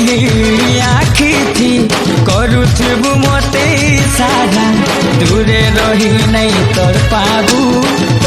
आखि थी करुथबु मते सारा दूरे रही नहीं तर पाबू